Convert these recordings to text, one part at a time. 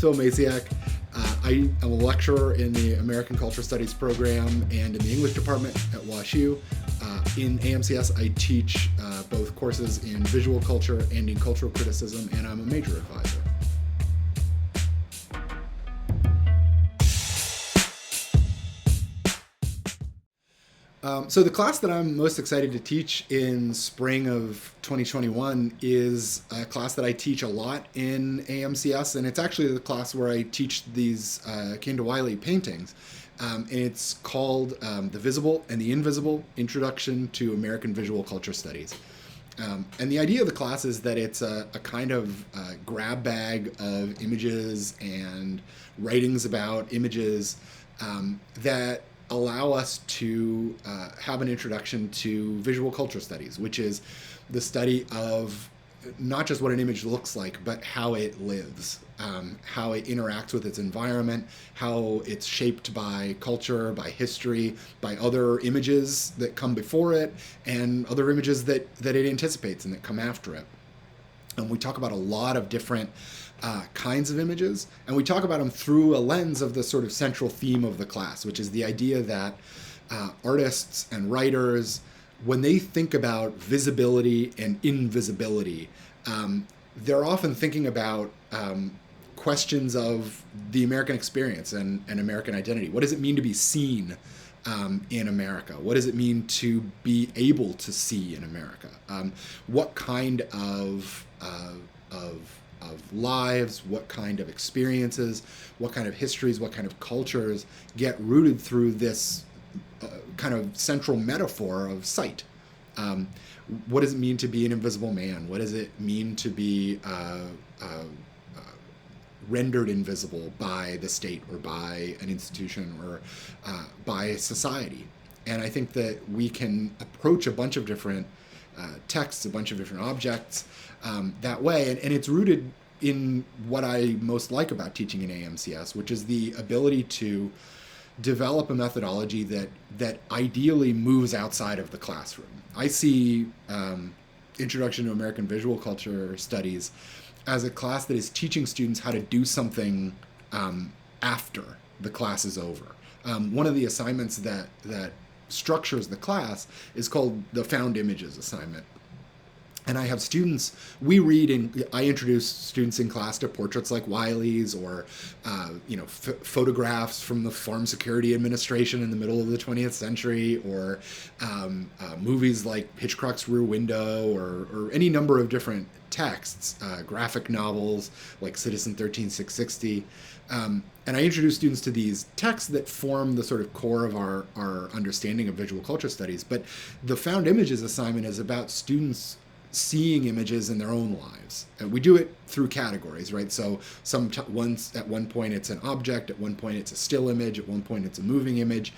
name's Phil Maciak. I am a lecturer in the American Culture Studies program and in the English department at WashU. In AMCS, I teach both courses in visual culture and in cultural criticism, and I'm a major advisor. So the class that I'm most excited to teach in spring of 2021 is a class that I teach a lot in AMCS, and it's actually the class where I teach these Kane to Wiley paintings. And it's called The Visible and the Invisible, Introduction to American Visual Culture Studies. And the idea of the class is that it's a kind of grab bag of images and writings about images that allow us to have an introduction to visual culture studies, which is the study of not just what an image looks like, but how it lives, how it interacts with its environment, how it's shaped by culture, by history, by other images that come before it, and other images that it anticipates and that come after it. And we talk about a lot of different kinds of images, and we talk about them through a lens of the sort of central theme of the class, which is the idea that artists and writers, when they think about visibility and invisibility, they're often thinking about questions of the American experience and American identity. What does it mean to be seen in America? What does it mean to be able to see in America? What kind of lives, what kind of experiences, what kind of histories, what kind of cultures get rooted through this kind of central metaphor of sight? What does it mean to be an invisible man? What does it mean to be rendered invisible by the state or by an institution or by society? And I think that we can approach a bunch of different texts, a bunch of different objects that way. And it's rooted in what I most like about teaching in AMCS, which is the ability to develop a methodology that ideally moves outside of the classroom. I see Introduction to American Visual Culture Studies as a class that is teaching students how to do something after the class is over. One of the assignments that structures the class is called the Found Images assignment. And I have students, I introduce students in class to portraits like Wiley's or, photographs from the Farm Security Administration in the middle of the 20th century, or movies like Hitchcock's Rear Window, or any number of different texts, graphic novels like Citizen 13660. And I introduce students to these texts that form the sort of core of our understanding of visual culture studies. But the Found Images assignment is about students seeing images in their own lives. And we do it through categories, right? So at one point it's an object, at one point it's a still image, at one point it's a moving image.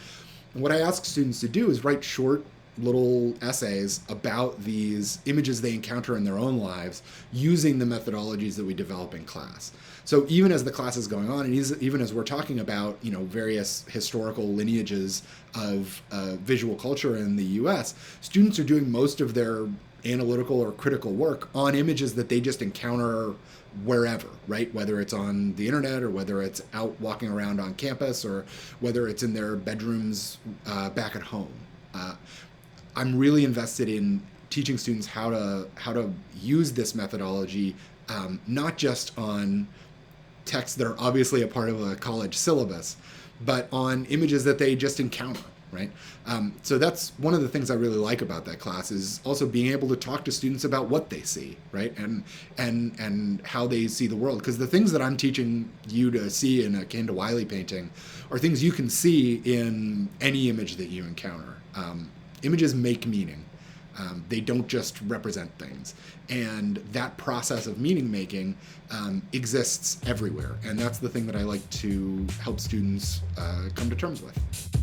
And what I ask students to do is write short little essays about these images they encounter in their own lives using the methodologies that we develop in class. So even as the class is going on, and even as we're talking about, various historical lineages of visual culture in the US, students are doing most of their analytical or critical work on images that they just encounter wherever, right? Whether it's on the internet or whether it's out walking around on campus or whether it's in their bedrooms back at home. I'm really invested in teaching students how to use this methodology, not just on texts that are obviously a part of a college syllabus, but on images that they just encounter, right? So that's one of the things I really like about that class, is also being able to talk to students about what they see, right? And how they see the world. Because the things that I'm teaching you to see in a Kane to Wiley painting are things you can see in any image that you encounter. Images make meaning. They don't just represent things. And that process of meaning making exists everywhere. And that's the thing that I like to help students come to terms with.